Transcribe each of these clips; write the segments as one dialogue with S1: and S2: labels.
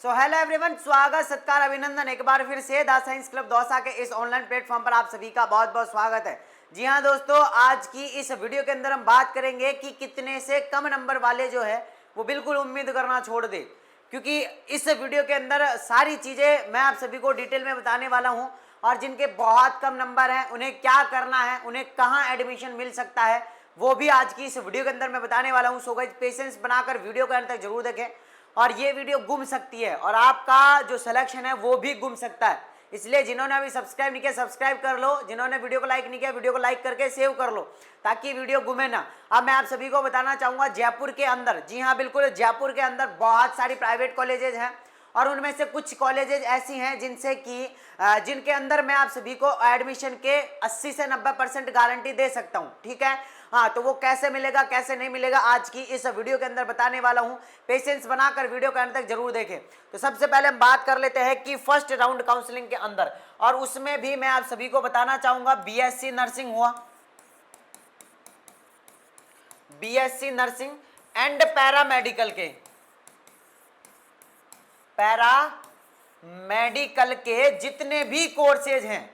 S1: So hello everyone, स्वागत सत्कार अभिनंदन एक बार फिर से द साइंस क्लब दौसा के इस ऑनलाइन प्लेटफॉर्म पर आप सभी का बहुत बहुत स्वागत है। जी हाँ दोस्तों, आज की इस वीडियो के अंदर हम बात करेंगे कि कितने से कम नंबर वाले जो है वो बिल्कुल उम्मीद करना छोड़ दे, क्योंकि इस वीडियो के अंदर सारी चीज़ें मैं आप सभी को डिटेल में बताने वाला हूँ। और जिनके बहुत कम नंबर हैं उन्हें क्या करना है, उन्हें कहाँ एडमिशन मिल सकता है, वो भी आज की इस वीडियो के अंदर मैं बताने वाला हूँ। सो गाइस, पेशेंस बनाकर वीडियो के अंत तक जरूर देखें। और ये वीडियो गुम सकती है और आपका जो सिलेक्शन है वो भी गुम सकता है, इसलिए जिन्होंने अभी सब्सक्राइब नहीं किया सब्सक्राइब कर लो, जिन्होंने वीडियो को लाइक नहीं किया वीडियो को लाइक करके सेव कर लो ताकि वीडियो गुमे ना। अब मैं आप सभी को बताना चाहूँगा जयपुर के अंदर, जी हाँ बिल्कुल, जयपुर के अंदर बहुत सारी प्राइवेट कॉलेजेज हैं और उनमें से कुछ कॉलेजेज ऐसी हैं जिनके अंदर मैं आप सभी को एडमिशन के 80 से 90% गारंटी दे सकता हूं। ठीक है, हाँ, तो वो कैसे मिलेगा कैसे नहीं मिलेगा आज की इस वीडियो के अंदर बताने वाला हूं। पेशेंस बनाकर वीडियो के अंत तक जरूर देखें। तो सबसे पहले हम बात कर लेते हैं कि फर्स्ट राउंड काउंसलिंग के अंदर, और उसमें भी मैं आप सभी को बताना चाहूंगा बीएससी नर्सिंग हुआ, बीएससी नर्सिंग एंड पैरामेडिकल के जितने भी कोर्सेज हैं,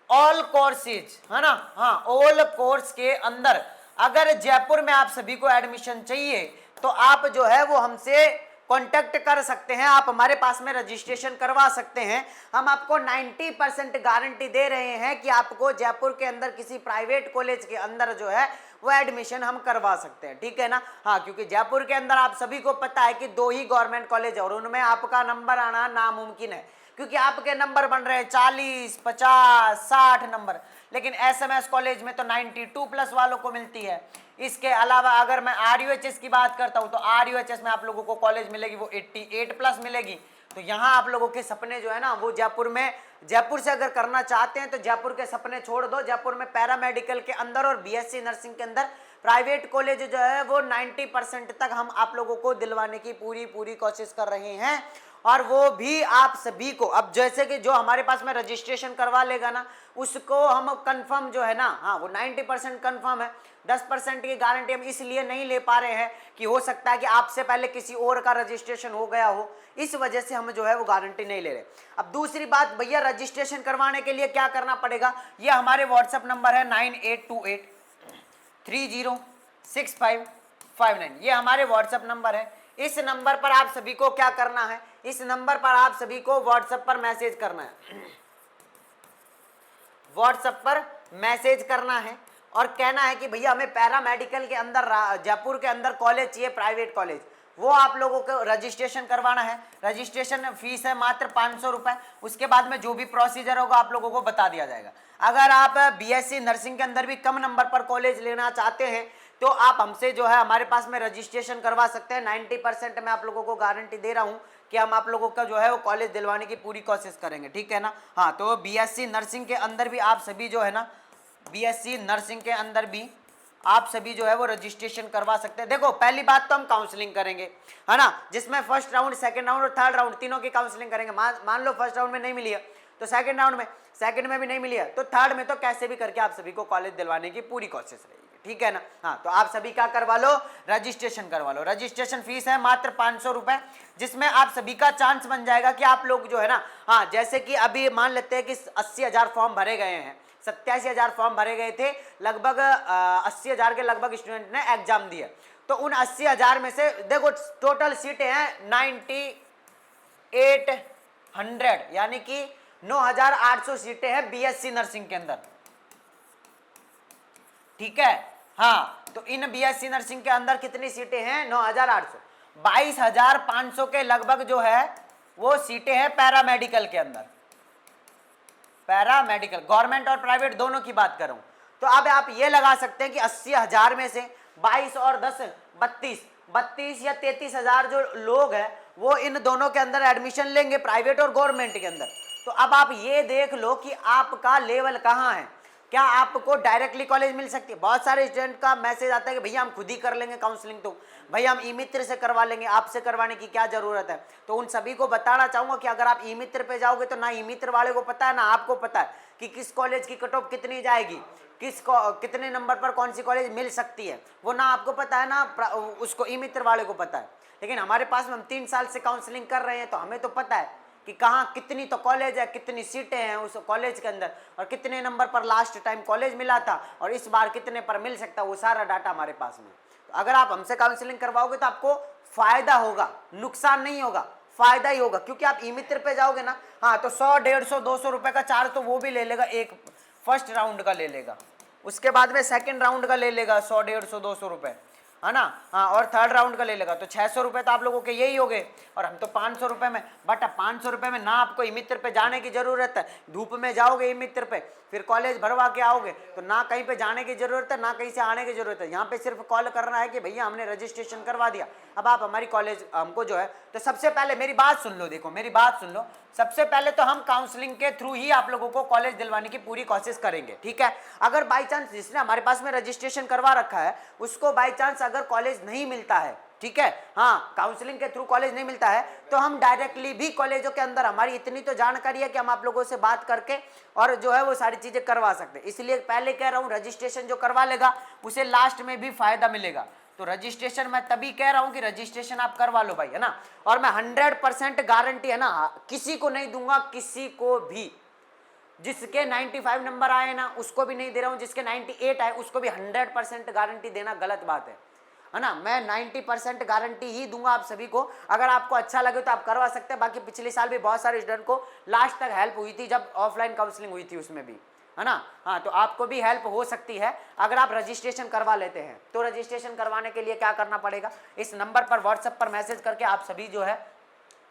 S1: ऑल कोर्सेज है ना, हाँ, ऑल कोर्स के अंदर अगर जयपुर में आप सभी को एडमिशन चाहिए तो आप जो है वो हमसे कांटेक्ट कर सकते हैं, आप हमारे पास में रजिस्ट्रेशन करवा सकते हैं। हम आपको 90% गारंटी दे रहे हैं कि आपको जयपुर के अंदर किसी प्राइवेट कॉलेज के अंदर जो है वो एडमिशन हम करवा सकते हैं। ठीक है ना, हाँ, क्योंकि जयपुर के अंदर आप सभी को पता है कि 2 ही गवर्नमेंट कॉलेज है और उनमें आपका नंबर आना नामुमकिन है, क्योंकि आपके नंबर बन रहे हैं 40, 50, 60 नंबर, लेकिन एसएमएस कॉलेज में तो 92+ वालों को मिलती है। इसके अलावा अगर मैं आरयूएचएस की बात करता हूं तो आरयूएचएस में आप लोगों को कॉलेज मिलेगी वो 88+ मिलेगी। तो यहाँ आप लोगों के सपने जो है ना वो जयपुर से अगर करना चाहते हैं तो जयपुर के सपने छोड़ दो। जयपुर में पैरामेडिकल के अंदर और बीएससी नर्सिंग के अंदर प्राइवेट कॉलेज जो है वो 90% तक हम आप लोगों को दिलवाने की पूरी कोशिश कर रहे हैं। और वो भी आप सभी को, अब जैसे कि जो हमारे पास में रजिस्ट्रेशन करवा लेगा ना उसको हम कंफर्म जो है ना, हाँ, वो 90% कंफर्म है। 10% की गारंटी हम इसलिए नहीं ले पा रहे हैं कि हो सकता है कि आपसे पहले किसी और का रजिस्ट्रेशन हो गया हो, इस वजह से हम जो है वो गारंटी नहीं ले रहे। अब दूसरी बात, भैया रजिस्ट्रेशन करवाने के लिए क्या करना पड़ेगा, ये हमारे व्हाट्सएप नंबर है 9828306559, ये हमारे व्हाट्सएप नंबर है। इस नंबर पर आप सभी को क्या करना है, इस नंबर पर आप सभी को व्हाट्सएप पर मैसेज करना है, व्हाट्सएप पर मैसेज करना है और कहना है कि भैया हमें पैरामेडिकल के अंदर जयपुर के अंदर कॉलेज चाहिए, प्राइवेट कॉलेज, वो आप लोगों को रजिस्ट्रेशन करवाना है। रजिस्ट्रेशन फीस है मात्र 500 रुपए, उसके बाद में जो भी प्रोसीजर होगा आप लोगों को बता दिया जाएगा। अगर आप बीएससी नर्सिंग के अंदर भी कम नंबर पर कॉलेज लेना चाहते हैं तो आप हमसे जो है हमारे पास में रजिस्ट्रेशन करवा सकते हैं। 90% मैं आप लोगों को गारंटी दे रहा हूं कि हम आप लोगों का जो है वो कॉलेज दिलवाने की पूरी कोशिश करेंगे। ठीक है ना, हाँ, तो बीएससी नर्सिंग के अंदर भी आप सभी जो है ना, बीएससी नर्सिंग के अंदर भी आप सभी जो है वो रजिस्ट्रेशन करवा सकते हैं। देखो, पहली बात तो हम काउंसलिंग करेंगे, है ना, जिसमें फर्स्ट राउंड, सेकंड राउंड और थर्ड राउंड तीनों की काउंसलिंग करेंगे। मान लो फर्स्ट राउंड में नहीं मिली है तो सेकंड राउंड में, सेकंड में भी नहीं मिली है तो थर्ड में तो कैसे भी करके आप सभी को कॉलेज दिलवाने की पूरी कोशिश रहेगी। ठीक है ना, हाँ, तो आप सभी क्या करवा लो, रजिस्ट्रेशन करवा लो। रजिस्ट्रेशन फीस है मात्र 500 रुपए, जिसमें आप सभी का चांस बन जाएगा कि आप लोग जो है ना, हाँ, जैसे कि अभी मान लेते हैं कि 80,000 फॉर्म भरे गए हैं, 87,000 फॉर्म भरे गए थे, लगभग 80,000 के लगभग स्टूडेंट ने एग्जाम दिया। तो उन 80,000 में से देखो टोटल सीटें हैं 9800, यानी कि 9,800 सीटें हैं बीएससी नर्सिंग के अंदर। ठीक है, हाँ, तो इन बीएससी नर्सिंग के अंदर कितनी सीटें हैं, 9,800, 22,500 के लगभग जो है वो सीटें हैं पैरामेडिकल के अंदर। पैरामेडिकल गवर्नमेंट और प्राइवेट दोनों की बात करूं तो अब आप ये लगा सकते हैं कि 80,000 में से 22 और 10 32 या 33,000 जो लोग हैं वो इन दोनों के अंदर एडमिशन लेंगे, प्राइवेट और गवर्नमेंट के अंदर। तो अब आप ये देख लो कि आपका लेवल कहाँ है, क्या आपको डायरेक्टली कॉलेज मिल सकती है। बहुत सारे स्टूडेंट का मैसेज आता है कि भैया हम खुद ही कर लेंगे काउंसलिंग, तो भैया हम ई मित्र से करवा लेंगे, आपसे करवाने की क्या जरूरत है। तो उन सभी को बताना चाहूंगा कि अगर आप ई मित्र पे जाओगे तो ना ई मित्र वाले को पता है ना आपको पता है कि किस कॉलेज की कट ऑफ कितनी जाएगी, कितने नंबर पर कौन सी कॉलेज मिल सकती है, वो ना आपको पता है ना उसको ई मित्र वाले को पता है। लेकिन हमारे पास में हम 3 साल से काउंसलिंग कर रहे हैं, तो हमें तो पता है कि कहाँ कितनी तो कॉलेज है, कितनी सीटें हैं उस कॉलेज के अंदर, और कितने नंबर पर लास्ट टाइम कॉलेज मिला था और इस बार कितने पर मिल सकता है, वो सारा डाटा हमारे पास में। तो अगर आप हमसे काउंसलिंग करवाओगे तो आपको फायदा होगा, नुकसान नहीं होगा, फायदा ही होगा। क्योंकि आप ई मित्र पे जाओगे ना, हाँ, तो 100, 150, 200 रुपए का चार्ज तो वो भी ले लेगा, एक फर्स्ट राउंड का ले लेगा, उसके बाद में सेकंड राउंड का ले लेगा 100, 150, 200 रुपए, है ना, हाँ, और थर्ड राउंड का ले लेगा, तो 600 रुपए तो आप लोगों के यही हो गए। और हम तो 500 रुपए में, बट 500 रुपए में ना आपको ई मित्र पे जाने की जरूरत है, धूप में जाओगे ई मित्र पे, फिर कॉलेज भरवा के आओगे, तो ना कहीं पे जाने की जरूरत है, ना कहीं से आने की जरूरत है। यहाँ पे सिर्फ कॉल करना है कि भैया हमने रजिस्ट्रेशन करवा दिया, अब आप हमारी कॉलेज हमको जो है, तो सबसे पहले मेरी बात सुन लो, देखो मेरी बात सुन लो, सबसे पहले तो हम काउंसलिंग के थ्रू ही आप लोगों को कॉलेज दिलवाने की पूरी कोशिश करेंगे, ठीक है। अगर बाई चांस जिसने हमारे पास में रजिस्ट्रेशन करवा रखा है उसको बाई चांस अगर कॉलेज नहीं मिलता है, ठीक है, हाँ, काउंसलिंग के थ्रू कॉलेज नहीं मिलता है, तो हम डायरेक्टली भी कॉलेजों के अंदर, हमारी इतनी तो जानकारी है कि हम आप लोगों से बात करके और जो है वो सारी चीजें करवा सकते हैं। इसलिए पहले कह रहा हूँ, रजिस्ट्रेशन जो करवा लेगा उसे लास्ट में भी फायदा मिलेगा। तो रजिस्ट्रेशन मैं तभी कह रहा हूं कि रजिस्ट्रेशन आप करवा लो भाई, है ना। और मैं 100% गारंटी, है ना, किसी को नहीं दूंगा, किसी को भी, जिसके 95 नंबर आए ना उसको भी नहीं दे रहा हूं, जिसके 98 आए उसको भी 100% गारंटी देना गलत बात है ना। मैं 90% गारंटी ही दूंगा आप सभी को। अगर आपको अच्छा लगे तो आप करवा सकते हैं। बाकी पिछले साल भी बहुत सारे स्टूडेंट को लास्ट तक हेल्प हुई थी जब ऑफलाइन काउंसलिंग हुई थी, उसमें भी, है ना। हाँ, तो आपको भी हेल्प हो सकती है अगर आप रजिस्ट्रेशन करवा लेते हैं। तो रजिस्ट्रेशन करवाने के लिए क्या करना पड़ेगा, इस नंबर पर व्हाट्सएप पर मैसेज करके आप सभी जो है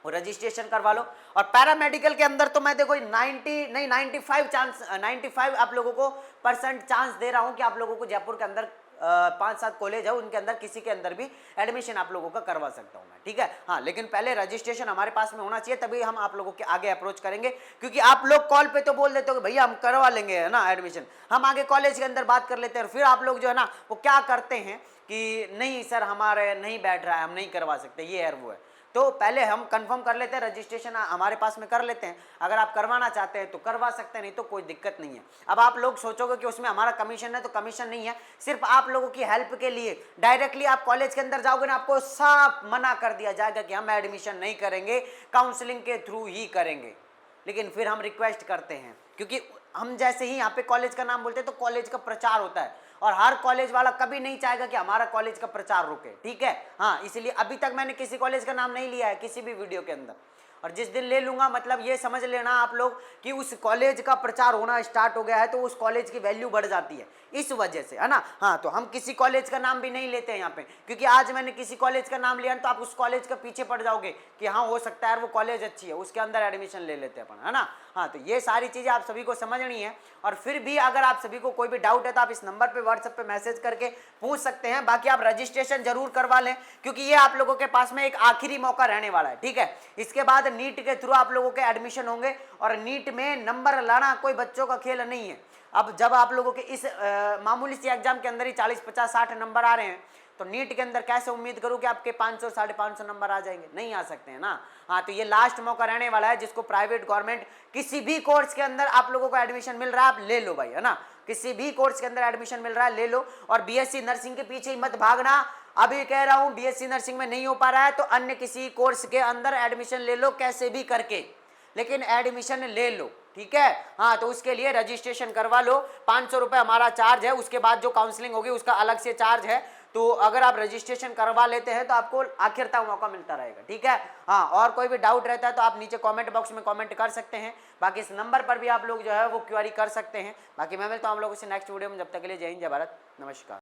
S1: वो रजिस्ट्रेशन करवा लो। और पैरामेडिकल के अंदर तो मैं देखो 90 नहीं 95 आप लोगों को परसेंट चांस दे रहा हूं कि आप लोगों को जयपुर के अंदर 5-7 कॉलेज है, उनके अंदर किसी के अंदर भी एडमिशन आप लोगों का करवा सकता हूं मैं, ठीक है। हाँ, लेकिन पहले रजिस्ट्रेशन हमारे पास में होना चाहिए, तभी हम आप लोगों के आगे अप्रोच करेंगे। क्योंकि आप लोग कॉल पे तो बोल देते हो कि भैया हम करवा लेंगे, है ना, एडमिशन, हम आगे कॉलेज के अंदर बात कर लेते हैं, और फिर आप लोग जो है ना वो क्या करते हैं कि नहीं सर हमारे नहीं बैठ रहा है, हम नहीं करवा सकते, ये है वो है। तो पहले हम कंफर्म कर लेते हैं, रजिस्ट्रेशन हमारे पास में कर लेते हैं। अगर आप करवाना चाहते हैं तो करवा सकते हैं, नहीं तो कोई दिक्कत नहीं है। अब आप लोग सोचोगे कि उसमें हमारा कमीशन है, तो कमीशन नहीं है, सिर्फ आप लोगों की हेल्प के लिए। डायरेक्टली आप कॉलेज के अंदर जाओगे ना, आपको साफ मना कर दिया जाएगा कि हम एडमिशन नहीं करेंगे, काउंसलिंग के थ्रू ही करेंगे। लेकिन फिर हम रिक्वेस्ट करते हैं, क्योंकि हम जैसे ही यहाँ पे कॉलेज का नाम बोलते हैं तो कॉलेज का प्रचार होता है, और हर कॉलेज वाला कभी नहीं चाहेगा कि हमारा कॉलेज का प्रचार रुके, ठीक है। हाँ, इसलिए अभी तक मैंने किसी कॉलेज का नाम नहीं लिया है किसी भी वीडियो के अंदर, और जिस दिन ले लूंगा मतलब ये समझ लेना आप लोग कि उस कॉलेज का प्रचार होना स्टार्ट हो गया है, तो उस कॉलेज की वैल्यू बढ़ जाती है इस वजह से, है ना। हाँ, तो हम किसी कॉलेज का नाम भी नहीं लेते हैं यहाँ पे, क्योंकि आज मैंने किसी कॉलेज का नाम लिया तो आप उस कॉलेज के पीछे पड़ जाओगे कि हाँ हो सकता है वो कॉलेज अच्छी है, उसके अंदर एडमिशन ले लेते हैं अपन, है ना। हाँ, तो ये सारी चीजें आप सभी को समझनी है। और फिर भी अगर आप सभी को कोई भी डाउट है तो आप इस नंबर पे व्हाट्सएप पे मैसेज करके पूछ सकते हैं। बाकी आप रजिस्ट्रेशन जरूर करवा लें, क्योंकि ये आप लोगों के पास में एक आखिरी मौका रहने वाला है, ठीक है। इसके बाद नीट के थ्रू आप लोगों के एडमिशन होंगे, और नीट में नंबर लाना कोई बच्चों का खेल नहीं है। अब जब आप लोगों के इस मामूली सी एग्जाम के अंदर ही 40, 50, 60 नंबर आ रहे हैं, तो नीट के अंदर कैसे उम्मीद करूं कि आपके 500, 550 नंबर आ जाएंगे, नहीं आ सकते हैं ना। हाँ, तो ये लास्ट मौका रहने वाला है, जिसको प्राइवेट गवर्नमेंट किसी भी कोर्स के अंदर आप लोगों को एडमिशन मिल रहा है, आप ले लो भाई, है ना। किसी भी कोर्स के अंदर एडमिशन मिल रहा है, ले लो। और बीएससी नर्सिंग के पीछे ही मत भागना, अभी कह रहा हूं बीएससी नर्सिंग में नहीं हो पा रहा है तो अन्य किसी कोर्स के अंदर एडमिशन ले लो, कैसे भी करके, लेकिन एडमिशन ले लो, ठीक है। हाँ, तो उसके लिए रजिस्ट्रेशन करवा लो, 500 रुपए हमारा चार्ज है, उसके बाद जो काउंसलिंग होगी उसका अलग से चार्ज है। तो अगर आप रजिस्ट्रेशन करवा लेते हैं तो आपको आखिर तक मौका मिलता रहेगा, ठीक है। हाँ, और कोई भी डाउट रहता है तो आप नीचे कमेंट बॉक्स में कमेंट कर सकते हैं। बाकी इस नंबर पर भी आप लोग जो है वो क्वेरी कर सकते हैं। बाकी मैं मिलता हूँ आप लोगों से नेक्स्ट वीडियो में, जब तक के लिए जय हिंद, जय भारत, नमस्कार।